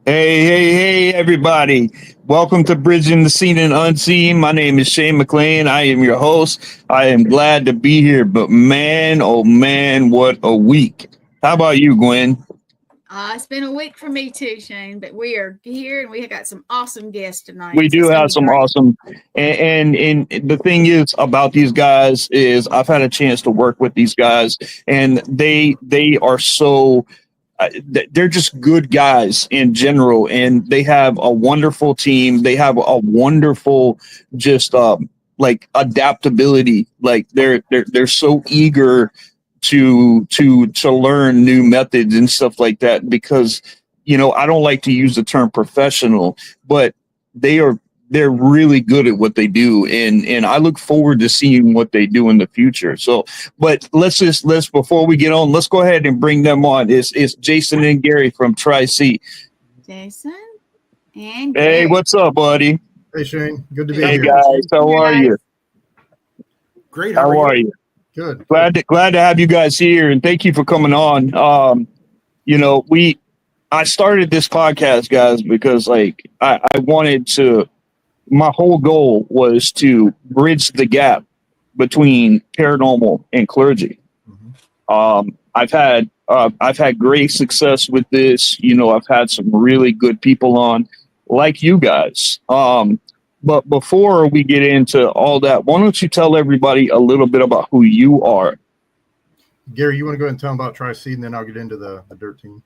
Hey, everybody. Welcome to Bridging the Seen and Unseen. My name is Shane McLain. I am your host. I am glad to be here, but man, oh man, what a week. How about you, Gwen? It's been a week for me too, Shane, but we are here and we got some awesome guests tonight. We So do it's going have to be some great. awesome, and the thing is about these guys is I've had a chance to work with these guys, and they are so they're just good guys in general, and they have a wonderful team. They have a wonderful just like adaptability. Like they're so eager to learn new methods and stuff like that, because I don't like to use the term professional, but they are they're really good at what they do, and I look forward to seeing what they do in the future. So, but let's before we get on, let's go ahead and bring them on. It's Jason and Gary from Tri-C. Jason and Hey, Gary. what's up, buddy? Hey Shane, good to be Hey here. guys, how Hey, are guys. you? Great. How are you? Good. Glad to have you guys here, and thank you for coming on. I started this podcast, guys, because like I wanted to. My whole goal was to bridge the gap between paranormal and clergy. I've had great success with this. I've had some really good people on, like you guys. But before we get into all that, why don't you tell everybody a little bit about who you are? Gary, you want to go ahead and tell them about Tri-Seed, and then I'll get into the dirt team.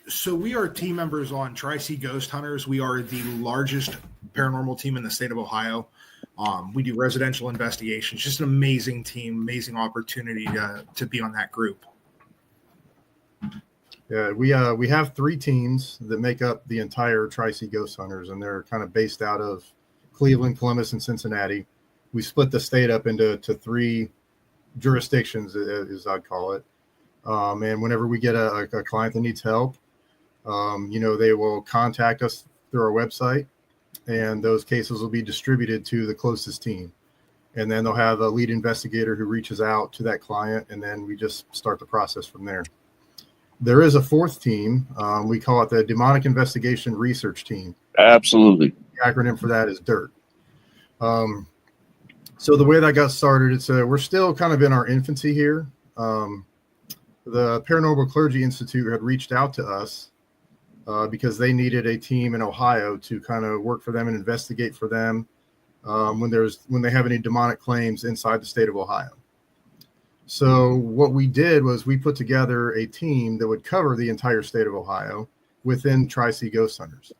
So we are team members on Tri-C Ghost Hunters. We are the largest paranormal team in the state of Ohio. We do residential investigations. Just an amazing team, amazing opportunity to be on that group. Yeah, we have three teams that make up the entire Tri-C Ghost Hunters, and they're kind of based out of Cleveland, Columbus, and Cincinnati. We split the state up into three jurisdictions, as I'd call it. And whenever we get a client that needs help, they will contact us through our website, and those cases will be distributed to the closest team. And then they'll have a lead investigator who reaches out to that client, and then we just start the process from there. There is a fourth team. We call it the Demonic Investigation Research Team. Absolutely. The acronym for that is DIRT. So the way that got started, we're still kind of in our infancy here. The Paranormal Clergy Institute had reached out to us because they needed a team in Ohio to kind of work for them and investigate for them when they have any demonic claims inside the state of Ohio. So what we did was we put together a team that would cover the entire state of Ohio within Tri-C Ghost Hunters.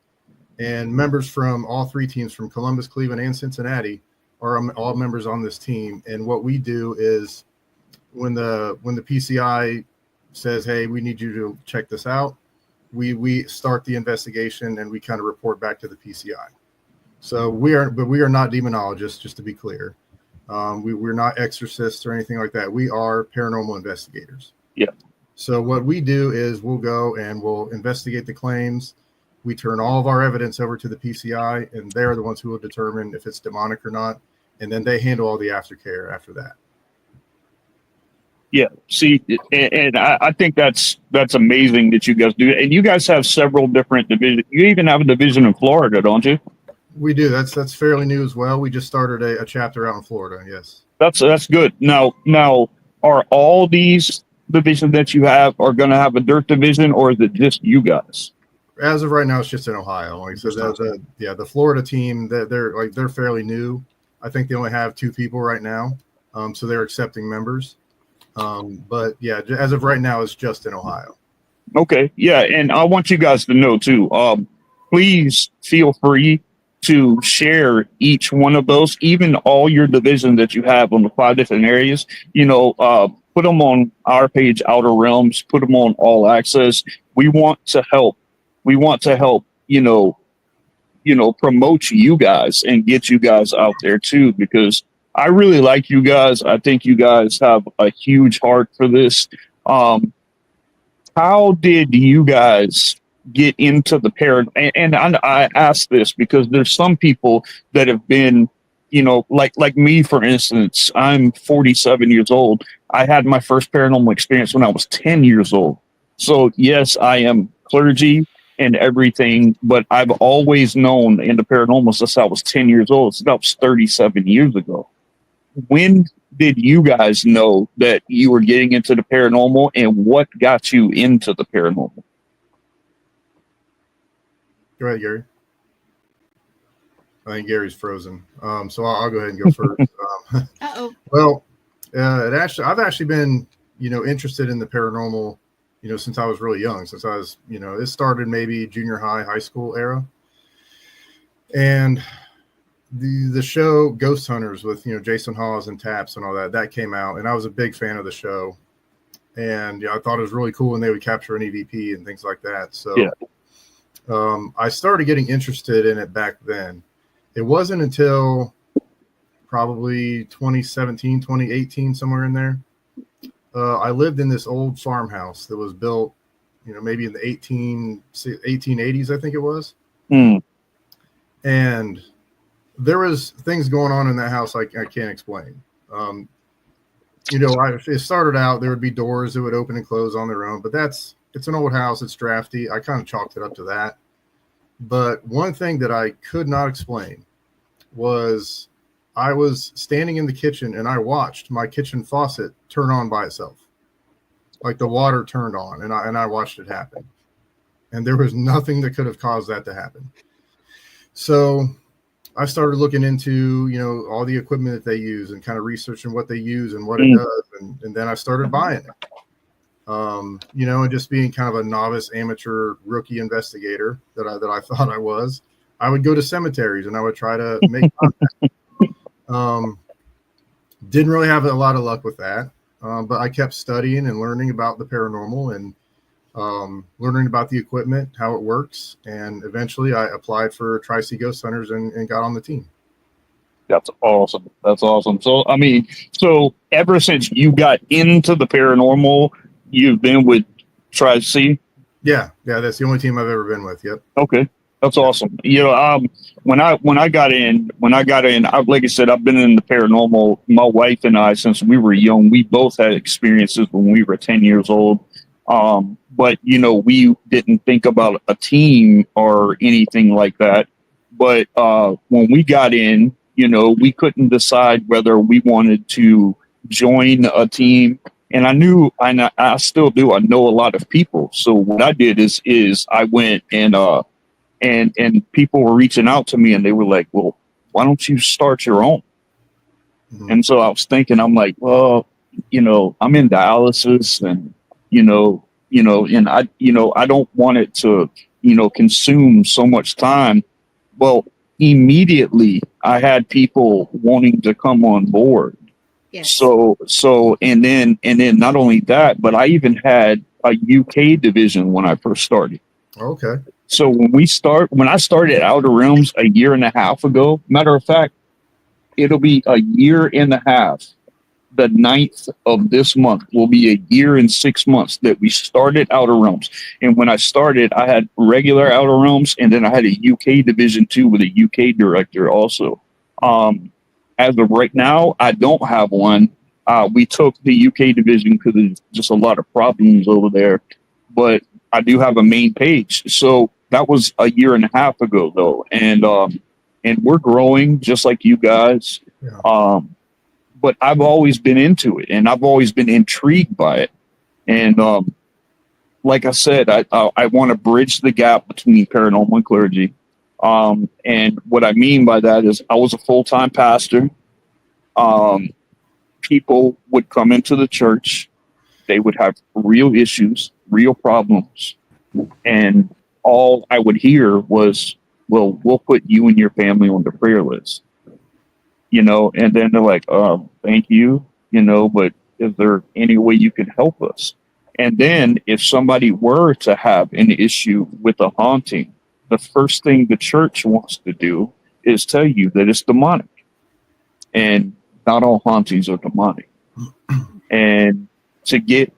And members from all three teams, from Columbus, Cleveland, and Cincinnati, are all members on this team. And what we do is when the PCI says, hey, we need you to check this out, we start the investigation and we kind of report back to the PCI. So we are not demonologists, just to be clear. We're not exorcists or anything like that. We are paranormal investigators. Yeah. So what we do is we'll go and we'll investigate the claims. We turn all of our evidence over to the PCI, and they're the ones who will determine if it's demonic or not. And then they handle all the aftercare after that. Yeah. See, and I think that's amazing that you guys do. And you guys have several different divisions. You even have a division in Florida, don't you? We do. That's fairly new as well. We just started a chapter out in Florida. Yes. That's good. Now, are all these divisions that you have are going to have a dirt division, or is it just you guys? As of right now, it's just in Ohio. Like so, the Florida team, they're fairly new. I think they only have 2 people right now, so they're accepting members. But yeah, as of right now, it's just in Ohio. Okay. Yeah, and I want you guys to know too. Please feel free to share each one of those, even all your divisions that you have on the 5 different areas. Put them on our page, Outer Realms. Put them on All Access. We want to help. We want to help. Promote you guys and get you guys out there too, because I really like you guys. I think you guys have a huge heart for this. How did you guys get into the paranormal? And I ask this because there's some people that have been, like me, for instance. I'm 47 years old. I had my first paranormal experience when I was 10 years old. So yes, I am clergy. and everything. But I've always known in the paranormal since I was 10 years old. So that was 37 years ago. When did you guys know that you were getting into the paranormal, and what got you into the paranormal? Go ahead, Gary. I think Gary's frozen. So I'll go ahead and go first. Well, I've actually been, interested in the paranormal, since I was really young, since I was, it started maybe junior high school era. And the show Ghost Hunters with, Jason Hawes and Taps and all that came out. And I was a big fan of the show. And I thought it was really cool when they would capture an EVP and things like that. So I started getting interested in it back then. It wasn't until probably 2017, 2018, somewhere in there. I lived in this old farmhouse that was built, maybe in the 1880s, I think it was. And there was things going on in that house I can't explain. It started out, there would be doors that would open and close on their own, but it's an old house. It's drafty. I kind of chalked it up to that. But one thing that I could not explain was I was standing in the kitchen and I watched my kitchen faucet turn on by itself. Like the water turned on, and I watched it happen. And there was nothing that could have caused that to happen. So I started looking into, all the equipment that they use and kind of researching what they use and what it does. And then I started buying it. And just being kind of a novice amateur rookie investigator that I thought I was, I would go to cemeteries and I would try to make contact. Didn't really have a lot of luck with that. But I kept studying and learning about the paranormal and learning about the equipment, how it works. And eventually I applied for Tri-C Ghost Hunters and got on the team. That's awesome. That's awesome. So, so ever since you got into the paranormal, you've been with Tri-C? Yeah, that's the only team I've ever been with. Yep. Okay. That's awesome. When I got in, like I said, I've been in the paranormal, my wife and I, since we were young. We both had experiences when we were 10 years old. But we didn't think about a team or anything like that. But when we got in, we couldn't decide whether we wanted to join a team. And I knew, and I still do, I know a lot of people. So what I did is I went and people were reaching out to me and they were like, well, why don't you start your own? Mm-hmm. And so I was thinking, I'm like, well, I'm in dialysis and, and I don't want it to, consume so much time. Well, immediately I had people wanting to come on board. Yes. So, and then not only that, but I even had a UK division when I first started. Okay. So when I started Outer Realms a year and a half ago, matter of fact, it'll be a year and a half. The 9th of this month will be a year and 6 months that we started Outer Realms. And when I started, I had regular Outer Realms, and then I had a UK division too with a UK director also. As of right now, I don't have one. We took the UK division because there's just a lot of problems over there, but I do have a main page. So that was a year and a half ago though. And we're growing just like you guys. Yeah. But I've always been into it and I've always been intrigued by it. And, like I said, I want to bridge the gap between paranormal and clergy. And what I mean by that is I was a full-time pastor. People would come into the church. They would have real issues, real problems. And all I would hear was, well, we'll put you and your family on the prayer list, and then they're like, thank you, but is there any way you can help us? And then if somebody were to have an issue with a haunting, the first thing the church wants to do is tell you that it's demonic. And not all hauntings are demonic. And to get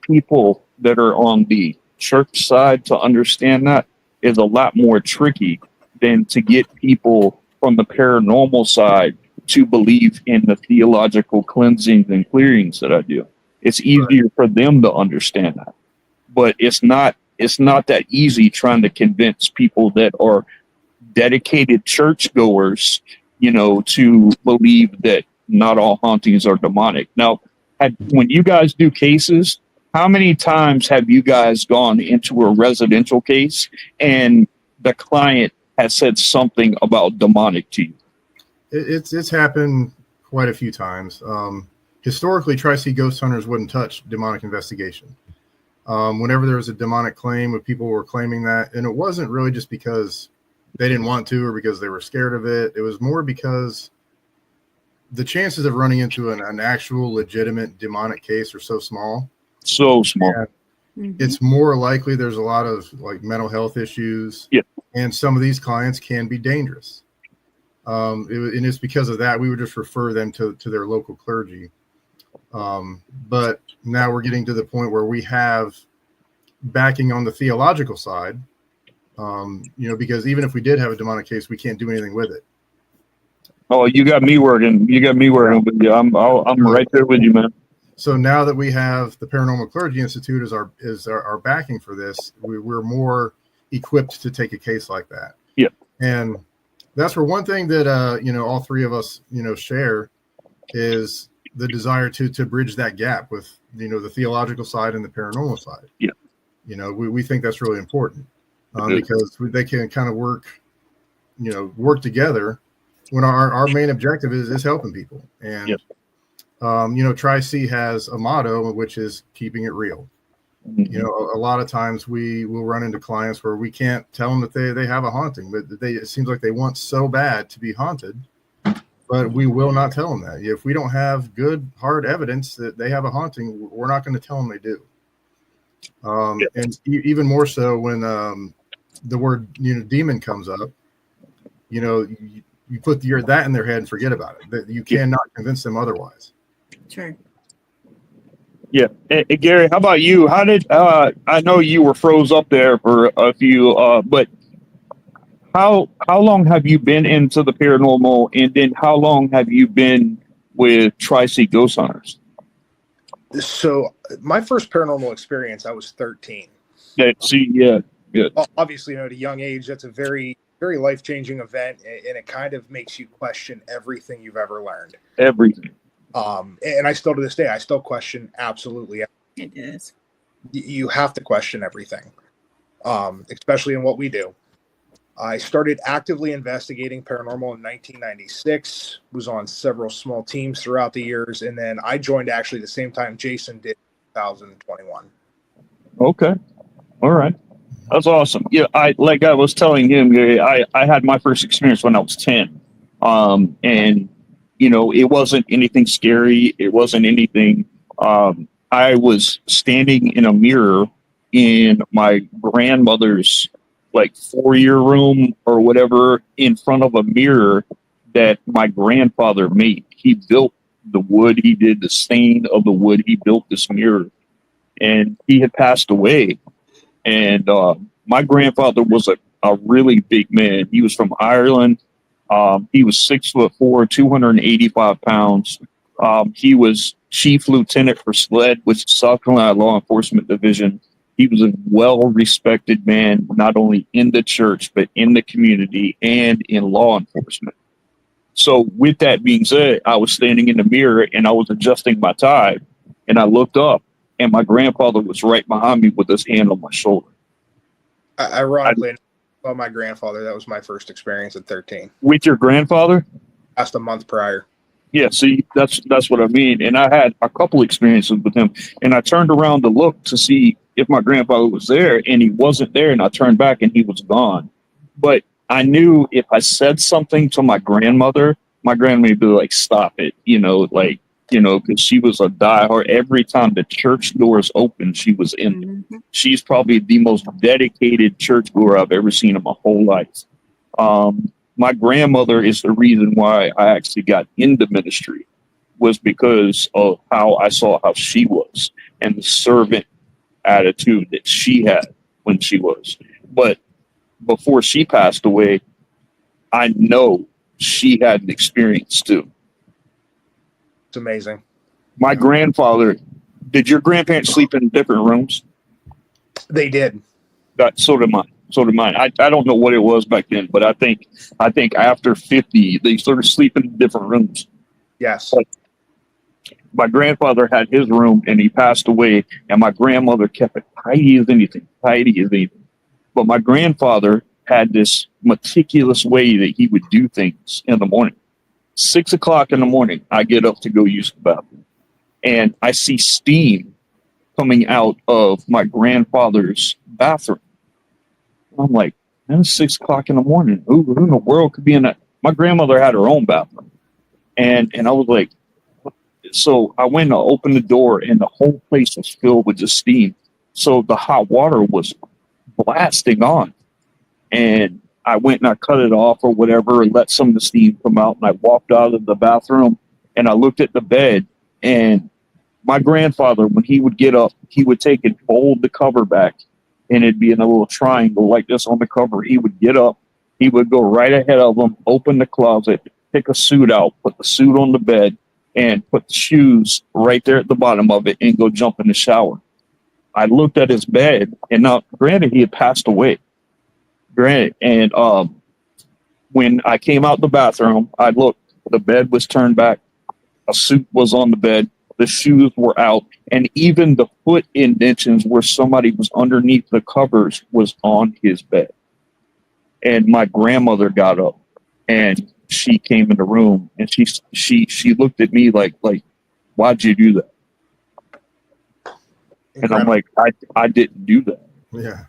people that are on the church side to understand that is a lot more tricky than to get people from the paranormal side to believe in the theological cleansings and clearings that I do. It's easier for them to understand that, but it's not it's not that easy trying to convince people that are dedicated churchgoers, to believe that not all hauntings are demonic. Now, when you guys do cases, how many times have you guys gone into a residential case and the client has said something about demonic to you? It's happened quite a few times. Historically, Tri-C Ghost Hunters wouldn't touch demonic investigation. Whenever there was a demonic claim, if people were claiming that, and it wasn't really just because they didn't want to or because they were scared of it. It was more because the chances of running into an actual legitimate demonic case are so small. So small. It's more likely there's a lot of like mental health issues. Yeah. And some of these clients can be dangerous. And it's because of that we would just refer them to their local clergy. But now we're getting to the point where we have backing on the theological side, because even if we did have a demonic case, we can't do anything with it. Oh, you got me working. You got me working with you. I'm right there with you, man. So now that we have the Paranormal Clergy Institute as our backing for this, we're more equipped to take a case like that. Yeah. And that's where one thing that all three of us share is the desire to bridge that gap with the theological side and the paranormal side. Yeah. We think that's really important because they can kind of work together when our main objective is helping people. And yep. Tri-C has a motto, which is keeping it real. Mm-hmm. A lot of times we will run into clients where we can't tell them that they have a haunting, but it seems like they want so bad to be haunted, but we will not tell them that. If we don't have good, hard evidence that they have a haunting, we're not going to tell them they do. And even more so when the word demon comes up, you put that in their head and forget about it. That you cannot convince them otherwise. True. Yeah. Hey, Gary, how about you? How did I know you were froze up there for a few, but how long have you been into the paranormal, and then how long have you been with Tri-C Ghost Hunters? So my first paranormal experience, I was 13. Yeah. See, yeah. Obviously, at a young age, that's a very, very life-changing event, and it kind of makes you question everything you've ever learned. Everything. And I still, to this day, I still question absolutely everything. It is. You have to question everything, especially in what we do. I started actively investigating paranormal in 1996, was on several small teams throughout the years, and then I joined actually the same time Jason did in 2021. Okay. All right. That's awesome. Yeah, I was telling him, I had my first experience when I was 10. And it wasn't anything scary. It wasn't anything. I was standing in a mirror in my grandmother's 4-year room or whatever, in front of a mirror that my grandfather made. He built the wood. He did the stain of the wood. He built this mirror, and he had passed away. And my grandfather was a really big man. He was from Ireland. He was 6'4", 285 pounds. He was chief lieutenant for SLED, which is South Carolina Law Enforcement Division. He was a well-respected man, not only in the church, but in the community and in law enforcement. So with that being said, I was standing in the mirror and I was adjusting my tie, and I looked up, and my grandfather was right behind me with his hand on my shoulder. Ironically, I saw my grandfather. That was my first experience at 13. With your grandfather? Just a month prior. Yeah, see, that's what I mean. And I had a couple experiences with him, and I turned around to look to see if my grandfather was there, and he wasn't there, and I turned back and he was gone. But I knew if I said something to my grandmother would be like, stop it, because she was a diehard. Every time the church doors opened, she was in there. Mm-hmm. She's probably the most dedicated churchgoer I've ever seen in my whole life. My grandmother is the reason why I actually got into ministry, was because of how I saw how she was and the servant attitude that she had when she was. But before she passed away, I know she had an experience too. It's amazing. My grandfather, did your grandparents sleep in different rooms? They did. That so did mine. So did mine. I don't know what it was back then, but I think after 50 they started sleeping in different rooms. Yes. Like, my grandfather had his room and he passed away, and my grandmother kept it tidy as anything. But my grandfather had this meticulous way that he would do things in the morning. 6 o'clock in the morning, I get up to go use the bathroom, and I see steam coming out of my grandfather's bathroom. I'm like, man, it's 6 o'clock in the morning. Who in the world could be in that? My grandmother had her own bathroom. And I was like, so I went to open the door and the whole place was filled with just steam. So the hot water was blasting on. And I went and I cut it off or whatever and let some of the steam come out. And I walked out of the bathroom and I looked at the bed. And my grandfather, when he would get up, he would take and fold the cover back, and it'd be in a little triangle like this on the cover. He would get up, he would go right ahead of him, open the closet, pick a suit out, put the suit on the bed, and put the shoes right there at the bottom of it and go jump in the shower. I looked at his bed, and now, granted, he had passed away. Granted, and when I came out the bathroom, I looked, the bed was turned back, a suit was on the bed, the shoes were out, and even the foot indentions where somebody was underneath the covers was on his bed. And my grandmother got up and she came in the room and she looked at me like, why'd you do that? And I'm like, I didn't do that. Yeah.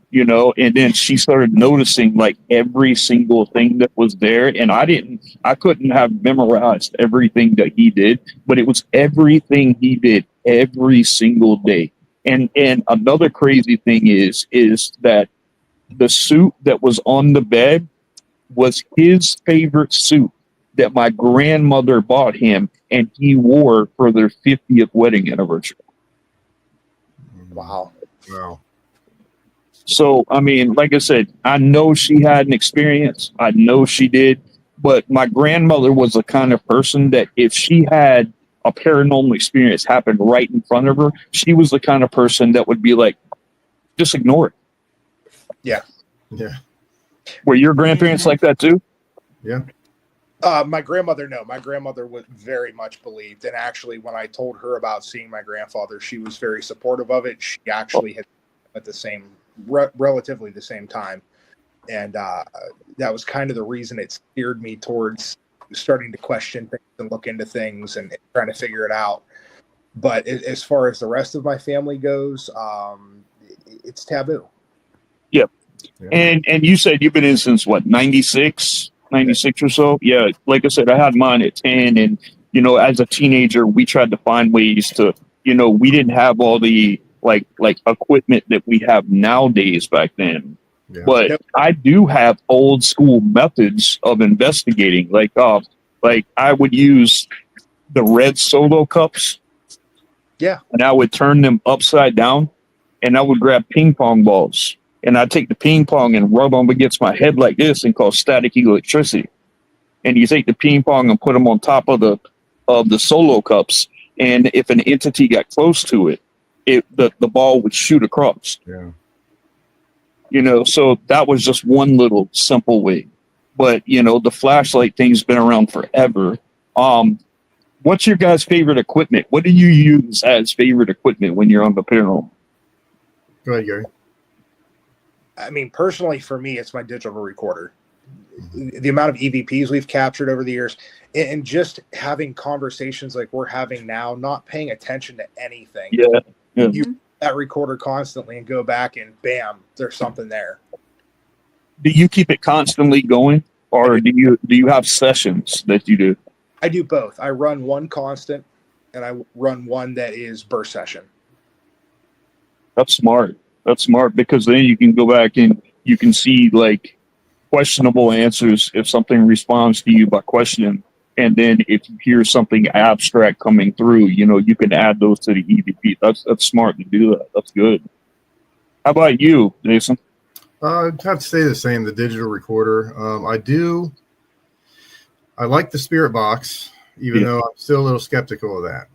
You know, and then she started noticing like every single thing that was there. And I couldn't have memorized everything that he did, but it was everything he did every single day. And another crazy thing is that the suit that was on the bed was his favorite suit that my grandmother bought him and he wore for their 50th wedding anniversary. Wow. Wow. So, I mean, like I said, I know she had an experience. I know she did. But my grandmother was the kind of person that if she had a paranormal experience happen right in front of her, she was the kind of person that would be like, just ignore it. Yeah. Yeah. Were your grandparents like that too? Yeah. My grandmother, no. My grandmother was very much believed. And actually, when I told her about seeing my grandfather, she was very supportive of it. She actually had at the same relatively the same time, and that was kind of the reason it steered me towards starting to question things and look into things and trying to figure it out. But as far as the rest of my family goes, it's taboo. Yep. Yeah. And you said you've been in since what, 96 or so? Yeah, like I said, I had mine at 10, and you know, as a teenager we tried to find ways to, you know, we didn't have all the like equipment that we have nowadays back then. Yeah. But yep. I do have old school methods of investigating. Like I would use the red Solo cups. Yeah. And I would turn them upside down and I would grab ping pong balls and I'd take the ping pong and rub them against my head like this and cause static electricity. And you take the ping pong and put them on top of the Solo cups. And if an entity got close to it, the ball would shoot across. Yeah. You know, so that was just one little simple way. But, you know, the flashlight thing's been around forever. What's your guys' favorite equipment? What do you use as favorite equipment when you're on the paranormal? Go ahead, Gary. I mean, personally, for me, it's my digital recorder. The amount of EVPs we've captured over the years and just having conversations like we're having now, not paying attention to anything. Yeah. You use that recorder constantly and go back and bam, there's something there. Do you keep it constantly going, or do you have sessions that you do? I do both. I run one constant and I run one that is burst session. That's smart. That's smart because then you can go back and you can see like questionable answers if something responds to you by questioning. And then if you hear something abstract coming through, you know, you can add those to the EVP. That's smart to do that. That's good. How about you, Jason? I'd have to say the same, the digital recorder. I like the Spirit Box, even though I'm still a little skeptical of that.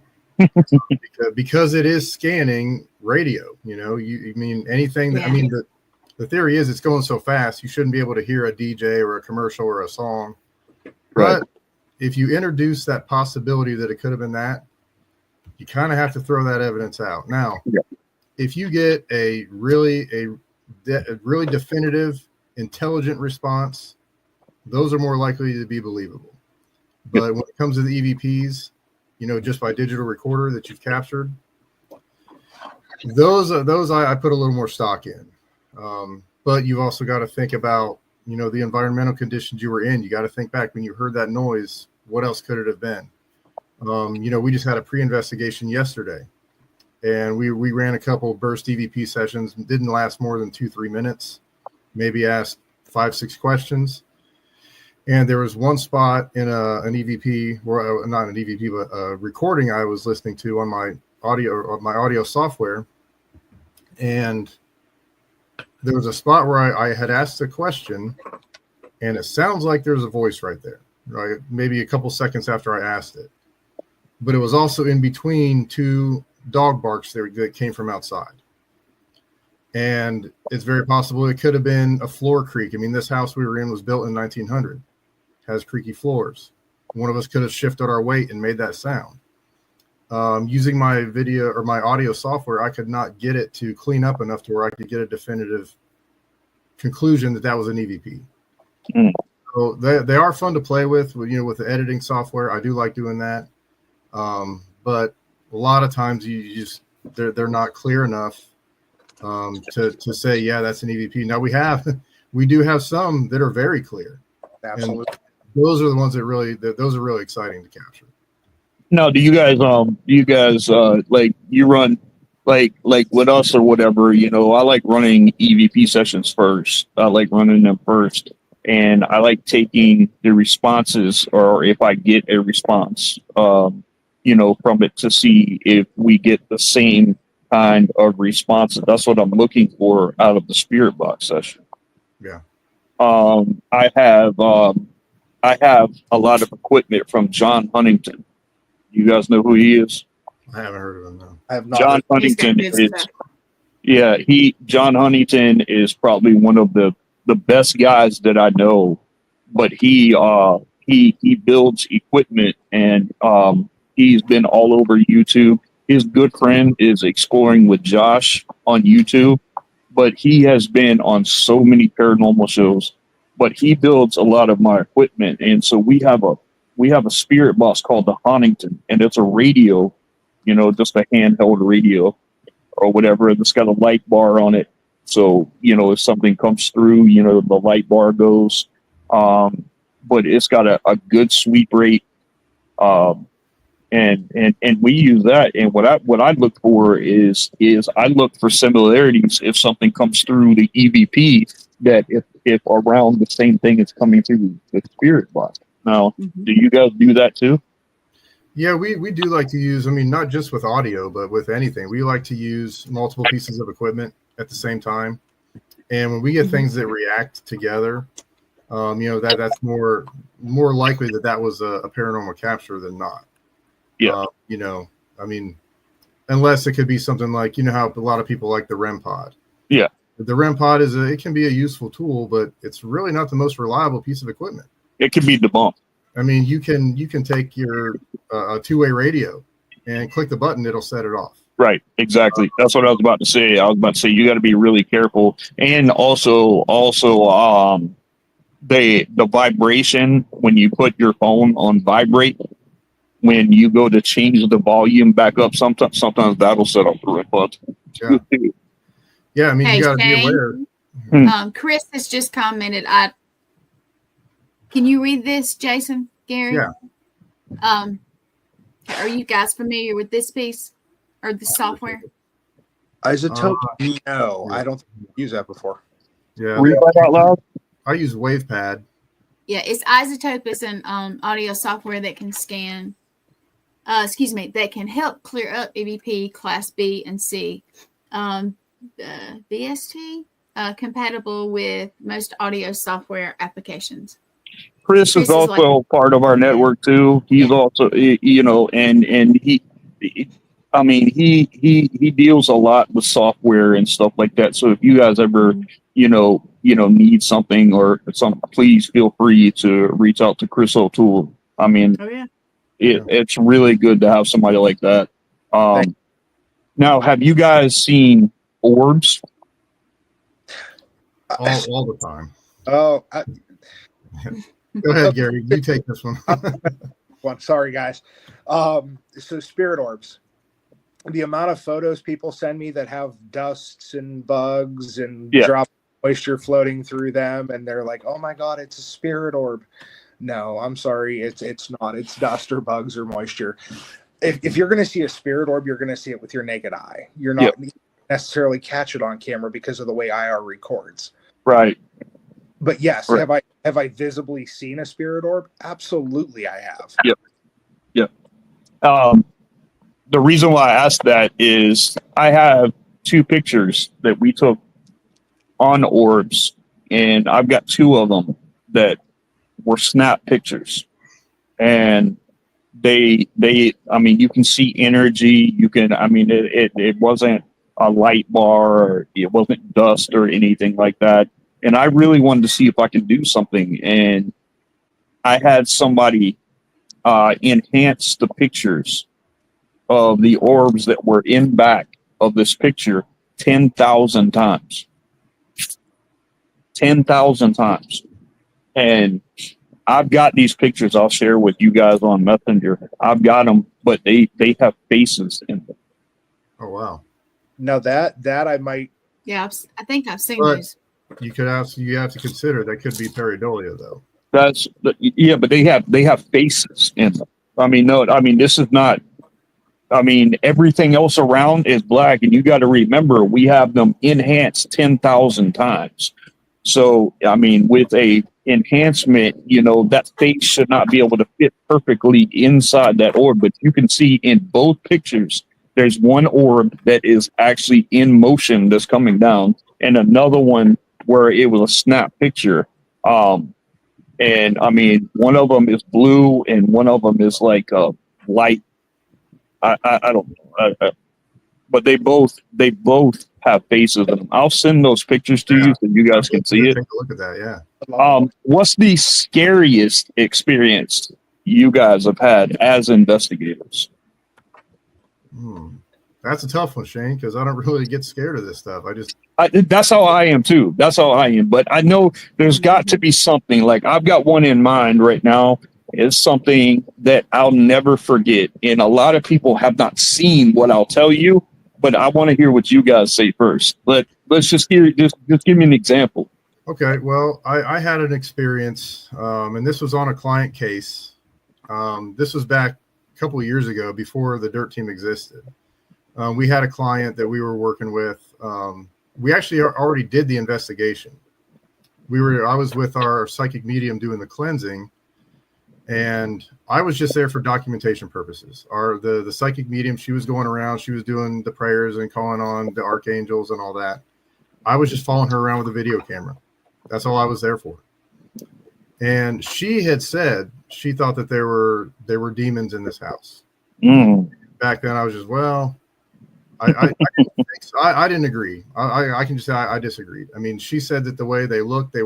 because it is scanning radio, you know, you mean anything that, I mean, The theory is it's going so fast, you shouldn't be able to hear a DJ or a commercial or a song. Right. But if you introduce that possibility that it could have been that, you kind of have to throw that evidence out. Now, if you get a really definitive, intelligent response, those are more likely to be believable. But when it comes to the EVPs, just by digital recorder that you've captured, those I put a little more stock in. But you've also got to think about, the environmental conditions you were in. You got to think back when you heard that noise, what else could it have been? We just had a pre-investigation yesterday, and we ran a couple burst EVP sessions. Didn't last more than 2-3 minutes, maybe asked 5-6 questions. And there was one spot in an EVP, or not an EVP, but a recording I was listening to on my audio software. And there was a spot where I had asked a question, and it sounds like there's a voice right there, right? Maybe a couple seconds after I asked it. But it was also in between two dog barks that came from outside. And it's very possible it could have been a floor creak. I mean, this house we were in was built in 1900, has creaky floors. One of us could have shifted our weight and made that sound. Using my video or my audio software, I could not get it to clean up enough to where I could get a definitive conclusion that was an EVP. So they are fun to play with the editing software. I do like doing that. But a lot of times they're not clear enough to say, yeah, that's an EVP. Now we do have some that are very clear. Absolutely. And those are the ones those are really exciting to capture. Now, do you guys like you run like with us or whatever? I like running EVP sessions first. I like running them first, and I like taking the responses, or if I get a response, from it to see if we get the same kind of responses. That's what I'm looking for out of the spirit box session. Yeah. I have a lot of equipment from John Huntington. You guys know who he is? I haven't heard of him, no. I have not. John Huntington John Huntington is probably one of the best guys that I know, but he builds equipment, and he's been all over YouTube. His good friend is Exploring with Josh on YouTube, but he has been on so many paranormal shows, but he builds a lot of my equipment. And so we have a spirit box called the Huntington, and it's a radio, just a handheld radio or whatever. It's got a light bar on it. So, if something comes through, the light bar goes, but it's got a good sweep rate. And we use that. And what I look for is I look for similarities. If something comes through the EVP, that if around the same thing is coming through the spirit box. Now, do you guys do that too? Yeah, we do like to use, not just with audio, but with anything. We like to use multiple pieces of equipment at the same time. And when we get things that react together, that's more likely that was a paranormal capture than not. Yeah. Unless it could be something like, how a lot of people like the REM pod. Yeah. The REM pod it can be a useful tool, but it's really not the most reliable piece of equipment. It can be debunked. You can take your two-way radio and click the button, it'll set it off. Right, exactly. That's what I was about to say. I was about to say you got to be really careful, and also the vibration when you put your phone on vibrate. When you go to change the volume back up, sometimes that'll set off the REM pod. Yeah, Hey, you got to be Shane, aware. Chris has just commented. Can you read this, Jason, Gary? Yeah. Are you guys familiar with this piece or the software? Isotope? No, I don't think I've used that before. Yeah. Read that out loud. I use WavePad. Yeah, it's Isotope is an audio software that can scan. That can help clear up EVP Class B and C. BST compatible with most audio software applications. Chris is also part of our network too. He's also, and he I mean, he deals a lot with software and stuff like that. So if you guys ever, need something or something, please feel free to reach out to Chris O'Toole. I mean, Oh yeah. it's really good to have somebody like that. Thank- Now, have you guys seen orbs? All the time. Oh, Go ahead, Gary. You take this one. well, sorry guys. So spirit orbs. The amount of photos people send me that have dusts and bugs and drop moisture floating through them, and they're like, "Oh my god, it's a spirit orb." No, I'm sorry, it's not. It's dust or bugs or moisture. If you're going to see a spirit orb, you're going to see it with your naked eye. You're not necessarily catch it on camera because of the way IR records. Right. But yes, right. have I visibly seen a spirit orb? Absolutely, I have. Yep. The reason why I asked that is I have 2 pictures that we took on orbs, and I've got 2 of them that were snap pictures, and they I mean, you can see energy. You can, I mean, it wasn't a light bar, or it wasn't dust or anything like that. And I really wanted to see if I could do something, and I had somebody enhance the pictures of the orbs that were in back of this picture 10,000 times. 10,000 times. And I've got these pictures I'll share with you guys on Messenger. I've got them, but they have faces in them. Oh, wow. Now that I might. Yeah, I think I've seen But those. you have to consider that could be pareidolia, though. But they have faces in them. I mean, no, I mean, this is not, I mean, everything else around is black, and you got to remember we have them enhanced 10,000 times. So, I mean, with a enhancement, that face should not be able to fit perfectly inside that orb. But you can see in both pictures, there's one orb that is actually in motion that's coming down, and another one where it was a snap picture. And I mean, one of them is blue, and one of them is like a light. I don't know, but they both have faces in them. I'll send those pictures to you so you guys can see it. Take a look at that, yeah. What's the scariest experience you guys have had as investigators? That's a tough one, Shane, because I don't really get scared of this stuff. That's how I am too. That's how I am. But I know there's got to be something. Like, I've got one in mind right now. It's something that I'll never forget. And a lot of people have not seen what I'll tell you, but I want to hear what you guys say first. Let's just hear, just give me an example. Okay. Well, I had an experience, and this was on a client case. This was back a couple of years ago before the Dirt Team existed. We had a client that we were working with. We actually already did the investigation. I was with our psychic medium doing the cleansing, and I was just there for documentation purposes. The psychic medium, she was going around, she was doing the prayers and calling on the archangels and all that. I was just following her around with a video camera. That's all I was there for. And she had said she thought that there were demons in this house. Back then, I was just, well, I didn't agree. I can just say I disagreed. I mean, she said that the way they looked,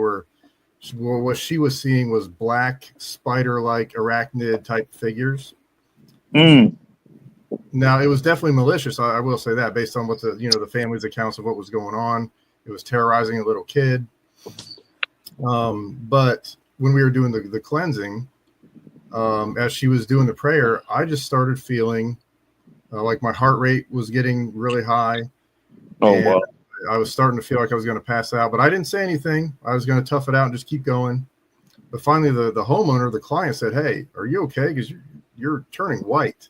what she was seeing was black spider-like arachnid type figures. Now, it was definitely malicious. I will say that, based on what the family's accounts of what was going on. It was terrorizing a little kid. But when we were doing the cleansing, as she was doing the prayer, I just started feeling like my heart rate was getting really high. Oh, wow. I was starting to feel like I was going to pass out, but I didn't say anything. I was going to tough it out and just keep going. But finally, the homeowner, the client, said, "Hey, are you okay? Because you're turning white."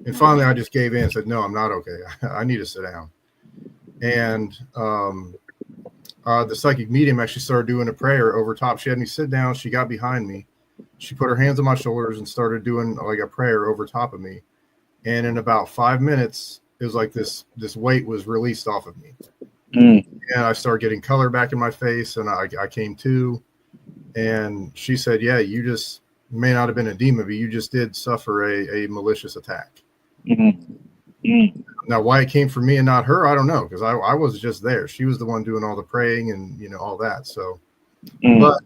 And finally, I just gave in and said, "No, I'm not okay. I need to sit down." And the psychic medium actually started doing a prayer over top. She had me sit down. She got behind me. She put her hands on my shoulders and started doing like a prayer over top of me. And in about 5 minutes, it was like this weight was released off of me. And I started getting color back in my face, and I came to. And she said, "Yeah, you just may not have been a demon, but you just did suffer a malicious attack." Now, why it came from me and not her, I don't know, because I was just there. She was the one doing all the praying and all that. So, but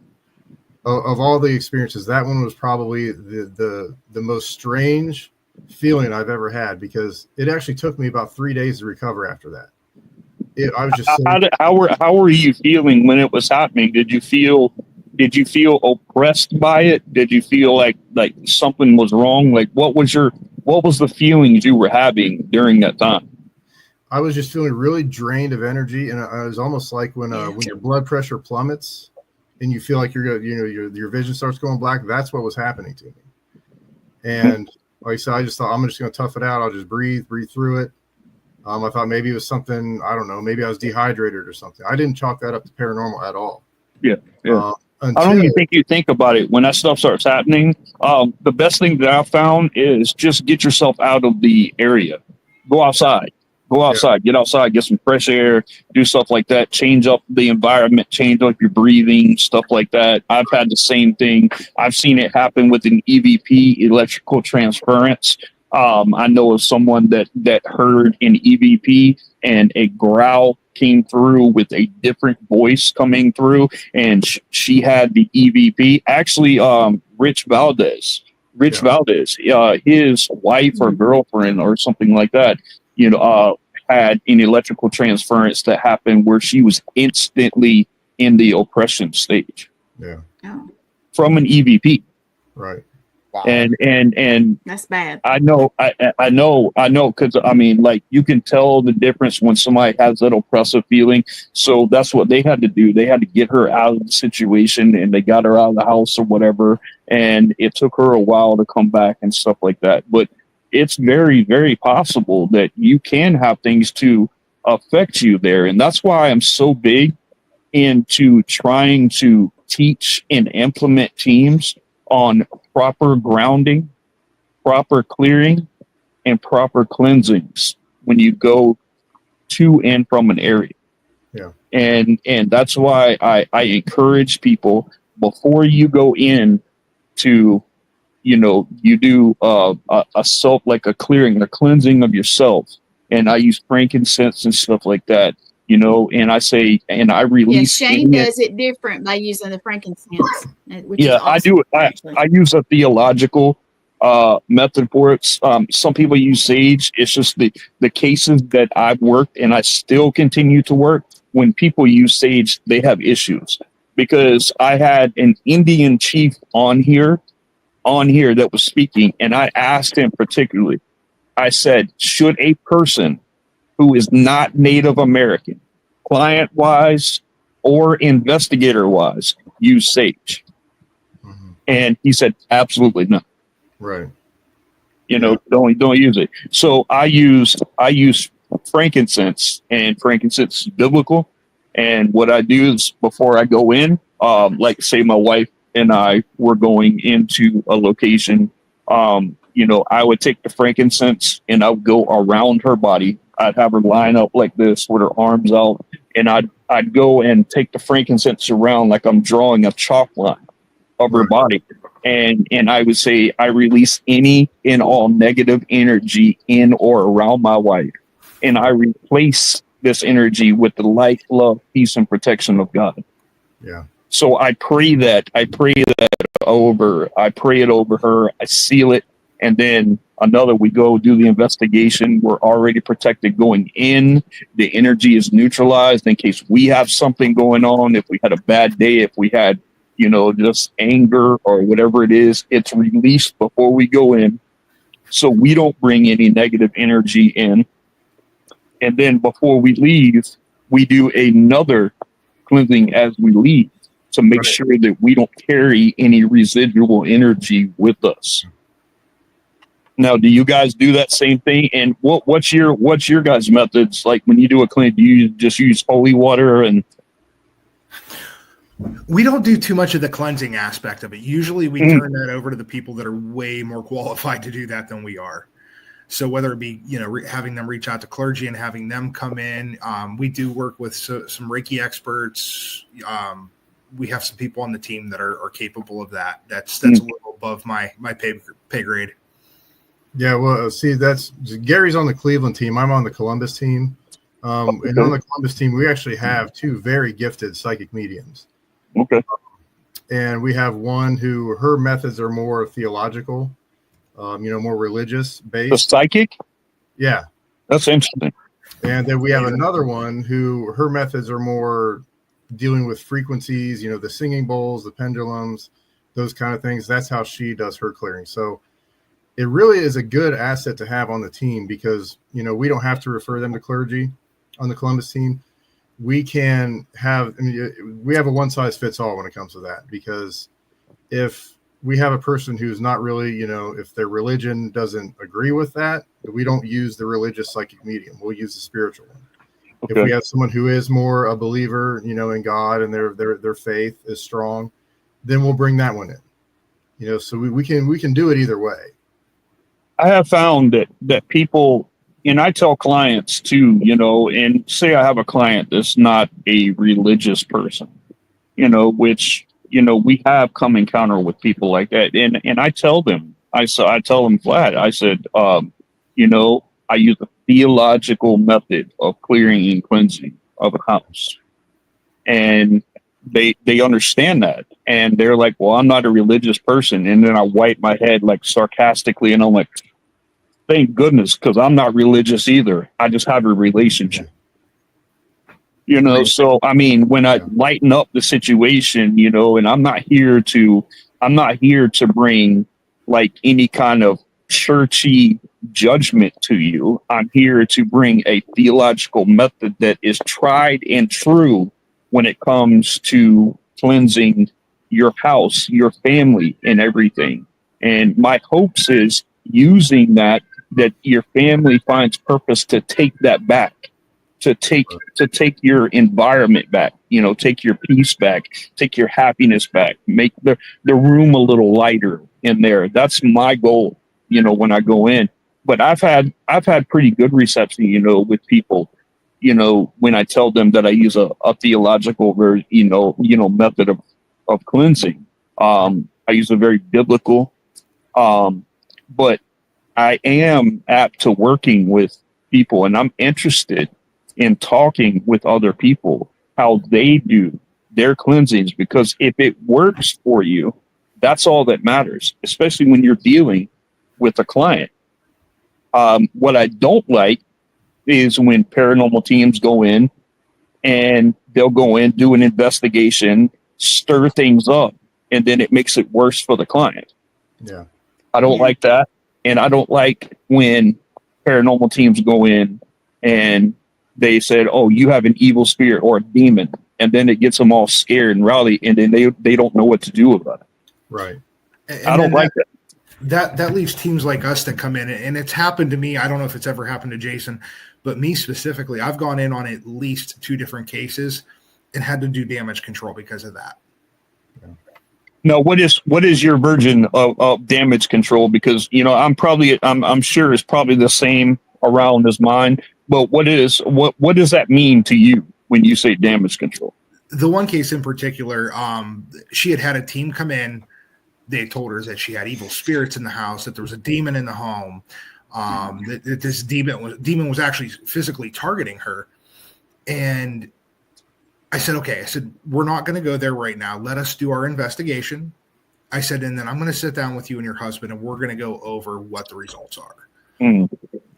of all the experiences, that one was probably the most strange feeling I've ever had, because it actually took me about 3 days to recover after that. I was just how were you feeling when it was happening? Did you feel oppressed by it? Did you feel like something was wrong? Like what was the feelings you were having during that time? I was just feeling really drained of energy, and it was almost like when your blood pressure plummets and you feel like your vision starts going black. That's what was happening to me. And like I said, I just thought, I'm just going to tough it out. I'll just breathe through it. I thought maybe it was something, I don't know, maybe I was dehydrated or something. I didn't chalk that up to paranormal at all. Yeah. I don't even think you think about it when that stuff starts happening. The best thing that I found is just get yourself out of the area. Go outside. Get outside, get some fresh air, do stuff like that, change up the environment, change up your breathing, stuff like that. I've had the same thing. I've seen it happen with an EVP, electrical transference. I know of someone that heard an EVP and a growl came through with a different voice coming through, and she had the EVP. Actually, Rich Valdez, his wife or girlfriend or something like that, had an electrical transference that happened where she was instantly in the oppression stage. Yeah. Oh. From an EVP. Right. Wow. And That's bad. I know, because you can tell the difference when somebody has that oppressive feeling. So that's what they had to do. They had to get her out of the situation, and they got her out of the house or whatever. And it took her a while to come back and stuff like that. But it's very, very possible that you can have things to affect you there. And that's why I'm so big into trying to teach and implement teams on proper grounding, proper clearing, and proper cleansings when you go to and from an area. Yeah. And that's why I encourage people, before you go in to, you do a self, like a clearing, a cleansing of yourself. And I use frankincense and stuff like that, and I say, and I release. Yeah, Shane does it different by using the frankincense. Which is awesome, I do it. I use a theological method for it. Some people use sage. It's just the cases that I've worked, and I still continue to work. When people use sage, they have issues, because I had an Indian chief on here that was speaking, and I asked him particularly, I said, should a person who is not Native American, client-wise or investigator-wise, use sage? Mm-hmm. And he said, absolutely not. Right. Don't use it. So I use frankincense, and frankincense is biblical. And what I do is, before I go in, like say my wife and I were going into a location, I would take the frankincense and I would go around her body. I'd have her line up like this with her arms out, and I'd go and take the frankincense around like I'm drawing a chalk line of her body. And I would say, I release any and all negative energy in or around my wife, and I replace this energy with the light, love, peace, and protection of God. Yeah. So I pray that over. I pray it over her. I seal it, and then we go do the investigation. We're already protected going in. The energy is neutralized in case we have something going on. If we had a bad day, if we had, just anger or whatever it is, it's released before we go in, so we don't bring any negative energy in. And then before we leave, we do another cleansing as we leave, to make sure that we don't carry any residual energy with us. Now, do you guys do that same thing? And what's your guys' methods? Like when you do a clean, do you just use holy water? And we don't do too much of the cleansing aspect of it. Usually we turn that over to the people that are way more qualified to do that than we are. So whether it be, having them reach out to clergy and having them come in, we do work with some Reiki experts. We have some people on the team that are capable of that. That's a little above my pay grade. Yeah, well, see, that's Gary's on the Cleveland team. I'm on the Columbus team. And on the Columbus team, we actually have two very gifted psychic mediums. Okay. And we have one who her methods are more theological, more religious based. The psychic? Yeah. That's interesting. And then we have another one who her methods are more dealing with frequencies, the singing bowls, the pendulums, those kind of things. That's how she does her clearing. So it really is a good asset to have on the team because, we don't have to refer them to clergy on the Columbus team. We can have, we have a one size fits all when it comes to that, because if we have a person who's not really, if their religion doesn't agree with that, we don't use the religious psychic medium. We'll use the spiritual one. Okay. If we have someone who is more a believer, in God and their faith is strong, then we'll bring that one in. So we can do it either way. I have found that people, and I tell clients too, and say I have a client that's not a religious person, which, we have come encounter with people like that. And I tell them, I tell them flat, I said, I use a theological method of clearing and cleansing of a house. And they understand that. And they're like, well, I'm not a religious person. And then I wipe my head like sarcastically, and I'm like, thank goodness, because I'm not religious either. I just have a relationship. So I mean, when I lighten up the situation, and I'm not here to bring like any kind of churchy judgment to you. I'm here to bring a theological method that is tried and true when it comes to cleansing your house, your family, and everything. And my hopes is using that your family finds purpose to take that back, to take your environment back, take your peace back, take your happiness back, make the room a little lighter in there. That's my goal, when I go in. But I've had pretty good reception, with people, when I tell them that I use a theological method of cleansing. I use a very biblical, but I am apt to working with people, and I'm interested in talking with other people how they do their cleansings, because if it works for you, that's all that matters, especially when you're dealing with a client. What I don't like is when paranormal teams go in and they'll go in, do an investigation, stir things up, and then it makes it worse for the client. Yeah. I don't like that. And I don't like when paranormal teams go in and they said, oh, you have an evil spirit or a demon. And then it gets them all scared and rowdy, and then they don't know what to do about it. Right. And I don't like that. That leaves teams like us that come in, and it's happened to me. I don't know if it's ever happened to Jason, but me specifically, I've gone in on at least 2 different cases and had to do damage control because of that. No, what is your version of damage control? Because I'm sure it's probably the same around as mine. But what does that mean to you when you say damage control? The one case in particular, she had a team come in. They told her that she had evil spirits in the house, that there was a demon in the home, that this demon was actually physically targeting her. And I said, okay, we're not going to go there right now. Let us do our investigation. I said, and then I'm going to sit down with you and your husband, and we're going to go over what the results are. And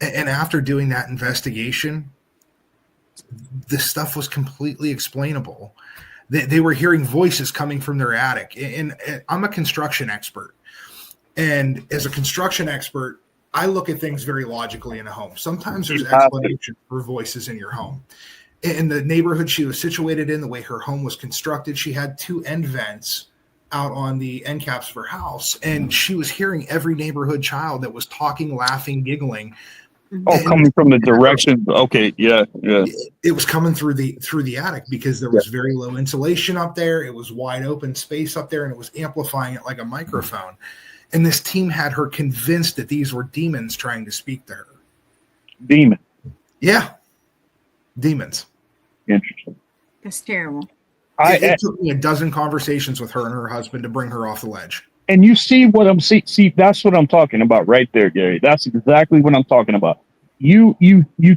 after doing that investigation, the stuff was completely explainable. They were hearing voices coming from their attic. And I'm a construction expert. And as a construction expert, I look at things very logically in a home. Sometimes there's explanation for voices in your home. In the neighborhood she was situated in, the way her home was constructed, she had 2 end vents out on the end caps of her house. And she was hearing every neighborhood child that was talking, laughing, giggling. Coming from the direction. Okay. Yeah. It was coming through the attic because there was very low insulation up there. It was wide open space up there, and it was amplifying it like a microphone. And this team had her convinced that these were demons trying to speak to her. Demon. Yeah. Demons. Interesting. That's terrible. It took me a dozen conversations with her and her husband to bring her off the ledge. And you see what I'm see, that's what I'm talking about right there, Gary. That's exactly what I'm talking about. You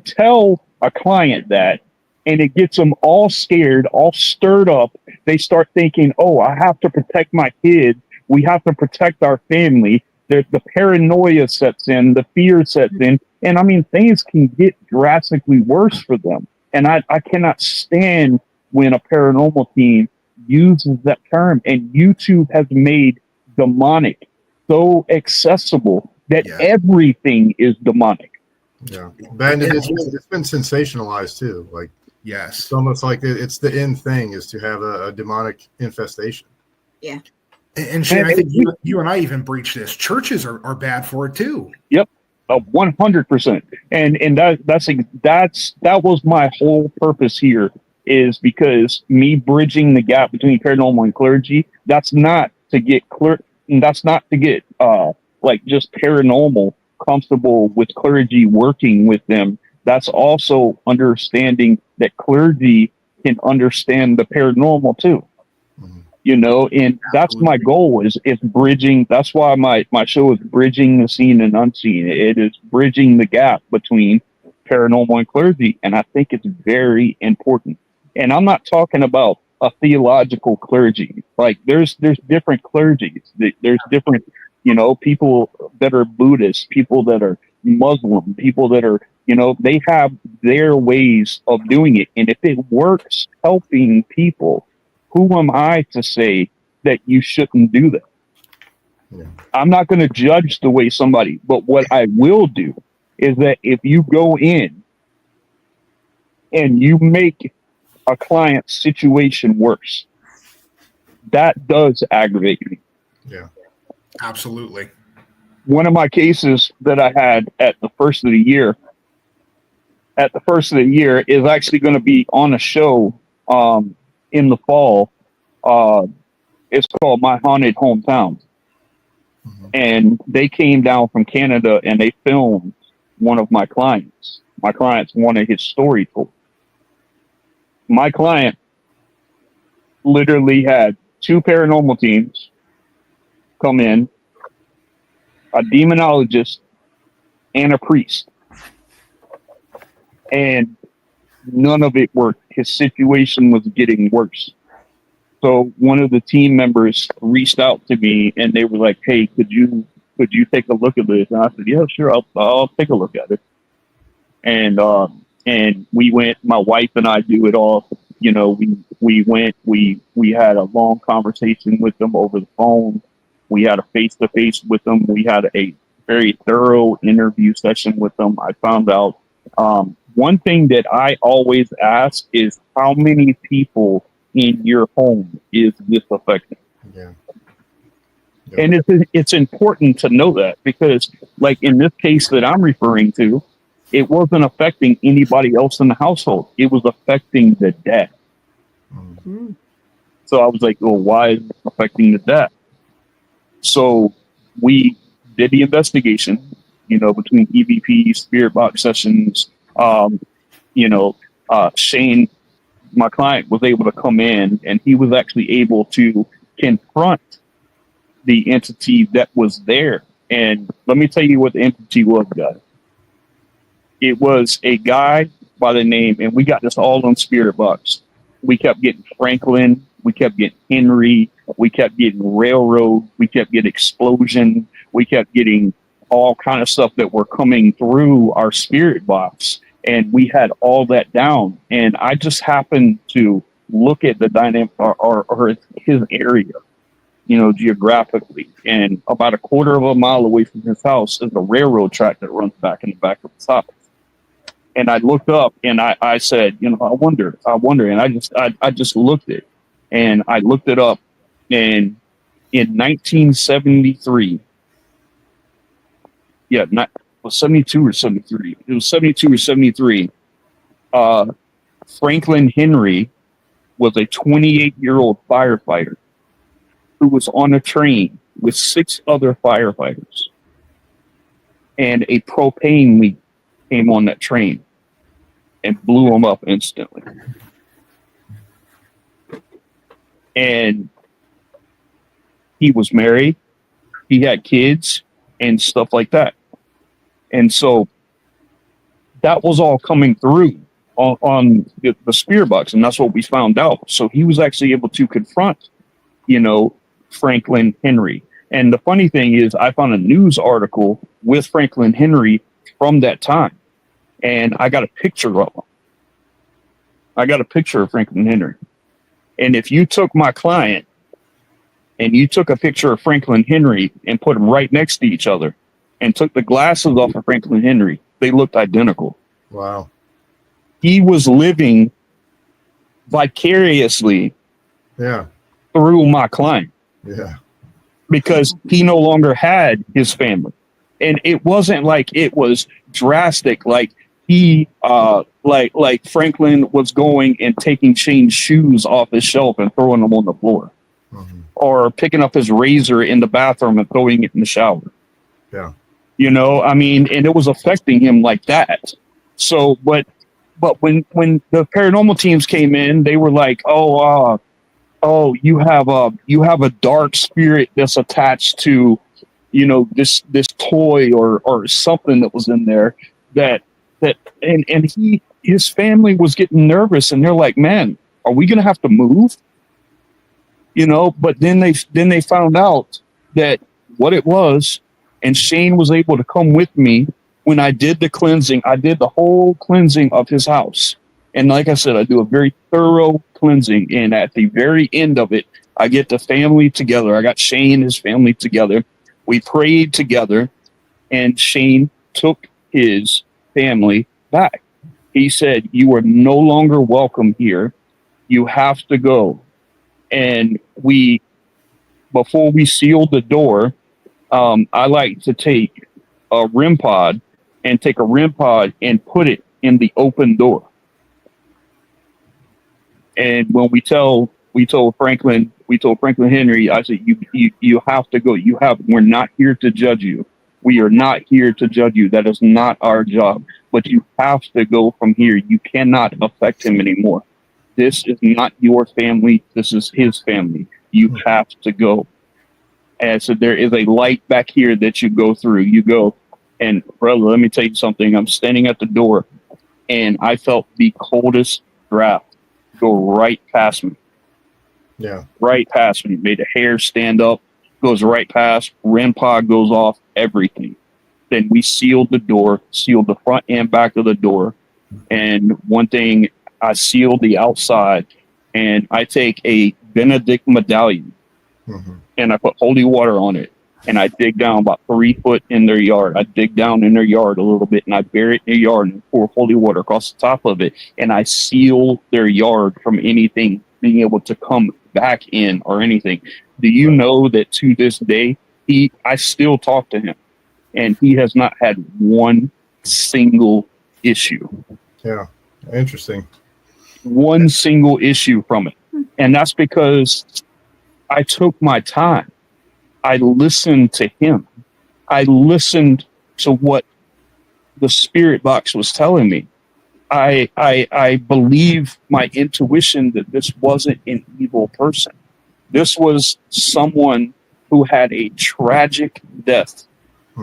tell a client that, and it gets them all scared, all stirred up. They start thinking, "Oh, I have to protect my kid. We have to protect our family." The paranoia sets in, the fear sets in, and I mean, things can get drastically worse for them. And I cannot stand when a paranormal team uses that term. And YouTube has made demonic so accessible that everything is demonic. Yeah, and it's been sensationalized too. Like, yes, it's almost like it's the end thing is to have a demonic infestation. Yeah. And Shane, I think you and I even breach this. Churches are bad for it too. Yep, 100%. And that was my whole purpose here, is because me bridging the gap between paranormal and clergy. That's not to get like just paranormal comfortable with clergy working with them. That's also understanding that clergy can understand the paranormal too. You know, and that's my goal is bridging. That's why my show is Bridging the Seen and Unseen. It is bridging the gap between paranormal and clergy. And I think it's very important. And I'm not talking about a theological clergy. Like there's different clergies. There's different, you know, people that are Buddhist, people that are Muslim, people that are, you know, they have their ways of doing it. And if it works helping people, who am I to say that you shouldn't do that? Yeah. I'm not going to judge the way somebody, but what I will do is that if you go in and you make a client's situation worse, that does aggravate me. Yeah, absolutely. One of my cases that I had at the first of the year is actually going to be on a show in the fall. It's called My Haunted Hometown. Mm-hmm. And they came down from Canada and they filmed one of my clients. My clients wanted his story told. My client literally had 2 paranormal teams come in, a demonologist, and a priest. And none of it worked. His situation was getting worse. So one of the team members reached out to me and they were like, "Hey, could you take a look at this?" And I said, "Yeah, sure. I'll take a look at it." And we went, my wife and I do it all. You know, we went, we had a long conversation with them over the phone. We had a face-to-face with them. We had a very thorough interview session with them. I found out one thing that I always ask is, how many people in your home is this affecting? Yeah. And it's important to know that, because like in this case that I'm referring to, it wasn't affecting anybody else in the household. It was affecting the dad. Mm-hmm. So I was like, well, why is it affecting the dad? So we did the investigation, you know, between EVP, spirit box sessions, Shane, my client, was able to come in and he was actually able to confront the entity that was there. And let me tell you what the entity was, guys. It was a guy by the name, and we got this all on Spirit Box. We kept getting Franklin, we kept getting Henry, we kept getting Railroad, we kept getting Explosion, we kept getting all kind of stuff that were coming through our Spirit Box. And we had all that down. And I just happened to look at the dynamic or his area, you know, geographically. And about a quarter of a mile away from his house is a railroad track that runs back in the back of his house. And I looked up and I said, you know, I wonder. And I just looked it, and I looked it up. And in 1973, was 72 or 73. It was 72 or 73. Franklin Henry was a 28-year-old firefighter who was on a train with 6 other firefighters. And a propane leak came on that train and blew them up instantly. And he was married. He had kids and stuff like that. And so that was all coming through on the spirit box, and that's what we found out. So he was actually able to confront, Franklin Henry. And the funny thing is, I found a news article with Franklin Henry from that time, and I got a picture of him. I got a picture of Franklin Henry. And if you took my client and you took a picture of Franklin Henry and put them right next to each other and took the glasses off of Franklin Henry, they looked identical. Wow. He was living vicariously through my client. Yeah. Because he no longer had his family. And it wasn't like it was drastic, like he like Franklin was going and taking Shane's shoes off his shelf and throwing them on the floor. Mm-hmm. Or picking up his razor in the bathroom and throwing it in the shower. Yeah. And it was affecting him like that. So but when the paranormal teams came in, they were like, oh, you have a dark spirit that's attached to, this toy or something that was in there and his family was getting nervous, and they're like, man, are we going to have to move? But then they found out that what it was, and Shane was able to come with me when I did the cleansing. I did the whole cleansing of his house. And like I said, I do a very thorough cleansing. And at the very end of it, I get the family together. I got Shane and his family together. We prayed together, and Shane took his family back. He said, you are no longer welcome here. You have to go. And before we sealed the door, I like to take a REM pod and put it in the open door. And when we told Franklin Henry, I said, you have to go. We're not here to judge you. We are not here to judge you. That is not our job. But you have to go from here. You cannot affect him anymore. This is not your family. This is his family. You have to go. And so there is a light back here that you go through. You go, and brother, let me tell you something. I'm standing at the door, and I felt the coldest draft go right past me. Yeah. Right past me. Made the hair stand up, goes right past, REM pod goes off, everything. Then we sealed the door, sealed the front and back of the door. And one thing, I sealed the outside, and I take a Benedict medallion, and I put holy water on it. And I dig down about 3 foot in their yard. I dig down in their yard a little bit, and I bury it in their yard and pour holy water across the top of it. And I seal their yard from anything being able to come back in or anything. Do you know that to this day, I still talk to him, and he has not had one single issue. Yeah. Interesting. One single issue from it. And that's because I took my time. I listened to him. I listened to what the spirit box was telling me. I believe my intuition that this wasn't an evil person. This was someone who had a tragic death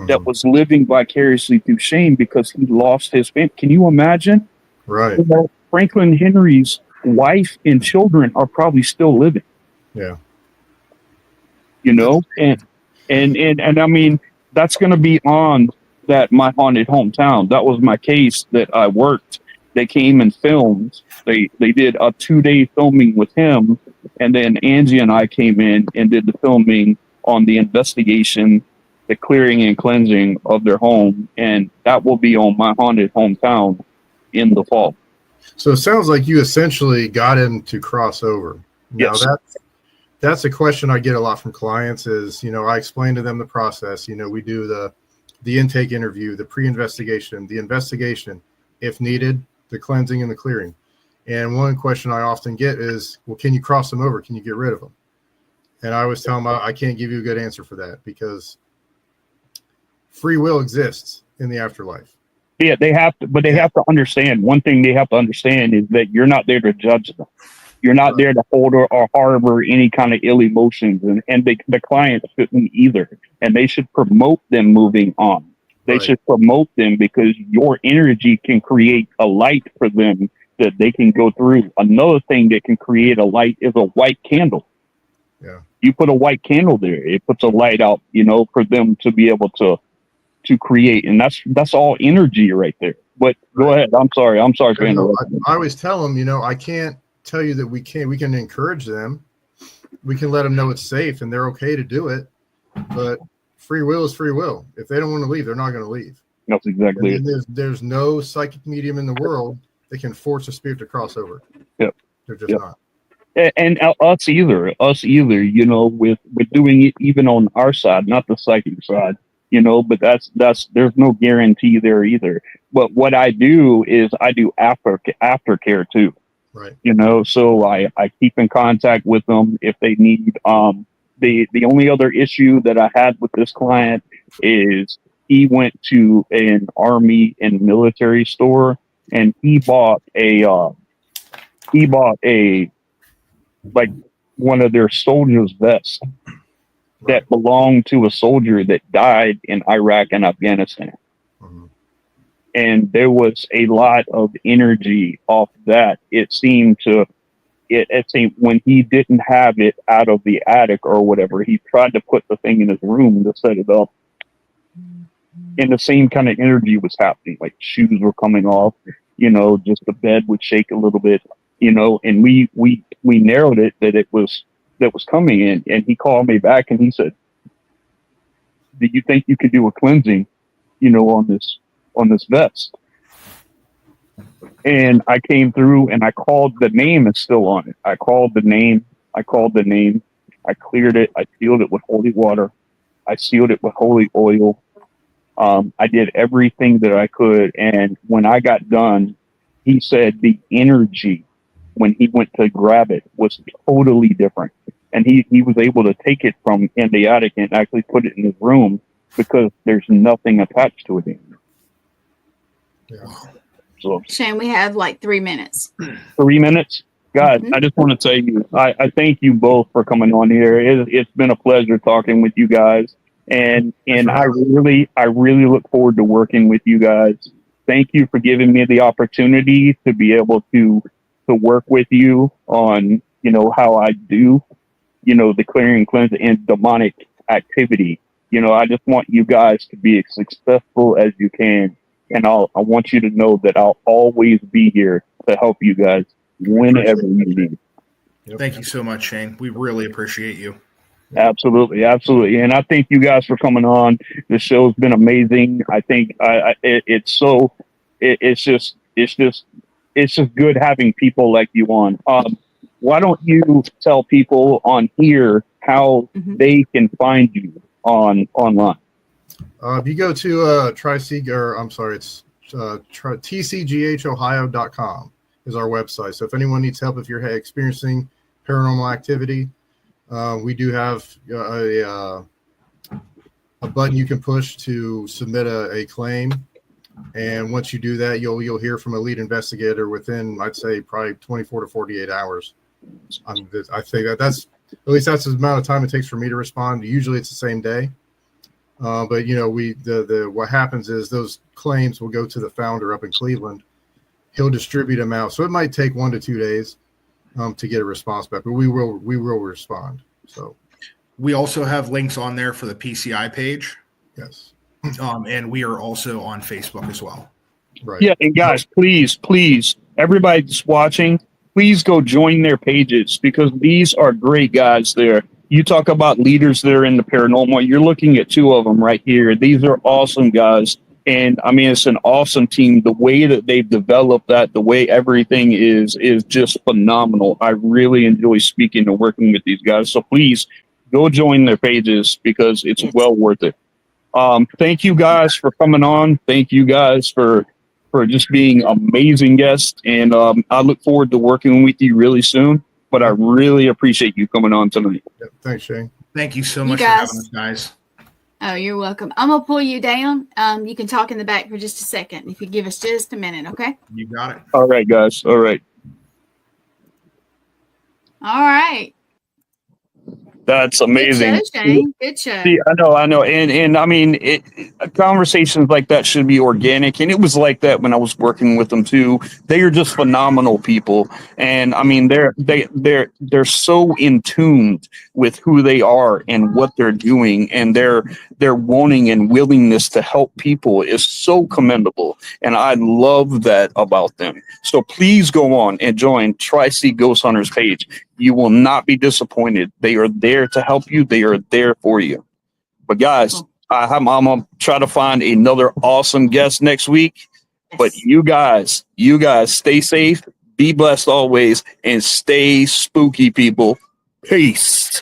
that was living vicariously through Shane because he lost his family. Can you imagine? Right. Franklin Henry's wife and children are probably still living. Yeah. And I mean, that's going to be on that My Haunted Hometown. That was my case that I worked. They came and filmed. They did a 2-day filming with him, and then Angie and I came in and did the filming on the investigation, the clearing and cleansing of their home, and that will be on My Haunted Hometown in the fall. So it sounds like you essentially got him to cross over. Now Yes. That's a question I get a lot from clients is, I explain to them the process. We do the intake interview, the pre-investigation, the investigation, if needed, the cleansing and the clearing. And one question I often get is, well, can you cross them over? Can you get rid of them? And I always tell them I can't give you a good answer for that because free will exists in the afterlife. Yeah, they have to, but they have to understand. One thing they have to understand is that you're not there to judge them. You're not there to hold or harbor any kind of ill emotions, and the client shouldn't either. And they should promote them moving on. They Right. should promote them because your energy can create a light for them that they can go through. Another thing that can create a light is a white candle. Yeah. You put a white candle there, it puts a light out, for them to be able to create, and that's all energy right there. But go Right. ahead. I'm sorry for You know, interrupting. I always tell them, I can't tell you that we can encourage them. We can let them know it's safe and they're okay to do it, but free will is free will. If they don't want to leave, they're not going to leave. That's exactly it. And there's no psychic medium in the world that can force a spirit to cross over. Yep. They're just Yep. not. And us either, with doing it even on our side, not the psychic side, but that's there's no guarantee there either. But what I do is I do aftercare too. Right. So I keep in contact with them if they need. The only other issue that I had with this client is he went to an army and military store and he bought a like one of their soldiers' vests that belonged to a soldier that died in Iraq and Afghanistan. Mhm. And there was a lot of energy off that. It seemed when he didn't have it out of the attic or whatever, he tried to put the thing in his room to set it up. And the same kind of energy was happening. Like shoes were coming off, just the bed would shake a little bit, and we narrowed it that was coming in. And he called me back and he said, "Do you think you could do a cleansing, on this vest?" And I came through and I called the name. It's still on it. I called the name. I cleared it. I sealed it with holy water. I sealed it with holy oil. I did everything that I could. And when I got done, he said the energy when he went to grab it was totally different. And he was able to take it from in the attic and actually put it in his room because there's nothing attached to it anymore. Yeah. So Shane, we have like 3 minutes. 3 minutes. God, Mhm. I just want to tell you, I thank you both for coming on here. It's been a pleasure talking with you guys. And I really look forward to working with you guys. Thank you for giving me the opportunity to be able to work with you on, how I do, the clearing, cleanse, and demonic activity. I just want you guys to be as successful as you can. And I want you to know that I'll always be here to help you guys whenever you need. Yep. Thank you so much, Shane. We really appreciate you. Absolutely. And I thank you guys for coming on. The show's been amazing. I think it's just good having people like you on. Why don't you tell people on here how they can find you online? If you go to tcghohio.com is our website. So if anyone needs help, if you're experiencing paranormal activity, we do have a button you can push to submit a claim. And once you do that, you'll hear from a lead investigator within, I'd say, probably 24 to 48 hours. I think that's the amount of time it takes for me to respond. Usually it's the same day. But what happens is those claims will go to the founder up in Cleveland. He'll distribute them out. So it might take 1 to 2 days to get a response back, but we will respond. So we also have links on there for the PCI page. Yes. And we are also on Facebook as well. Right. Yeah. And guys, please, everybody that's watching, please go join their pages because these are great guys there. You talk about leaders that are in the paranormal. You're looking at 2 of them right here. These are awesome guys. And I mean, it's an awesome team. The way that they've developed that, the way everything is just phenomenal. I really enjoy speaking and working with these guys. So please go join their pages because it's well worth it. Thank you guys for coming on. Thank you guys for just being amazing guests. And I look forward to working with you really soon. But I really appreciate you coming on tonight. Yep. Thanks, Shane. Thank you so much for having us, guys. Oh, you're welcome. I'm going to pull you down. You can talk in the back for just a second if you give us just a minute, okay? You got it. All right, guys. All right. All right. That's amazing. Good show, Shane. Good show. See, I know, and I mean, conversations like that should be organic, and it was like that when I was working with them too. They are just phenomenal people, and I mean, they're so in tune with who they are and what they're doing, and their wanting and willingness to help people is so commendable, and I love that about them. So please go on and join Tri-C Ghost Hunters page. You will not be disappointed. They are there to help you. They are there for you. But guys, I'm gonna try to find another awesome guest next week. But you guys stay safe, be blessed always, and stay spooky, people. Peace.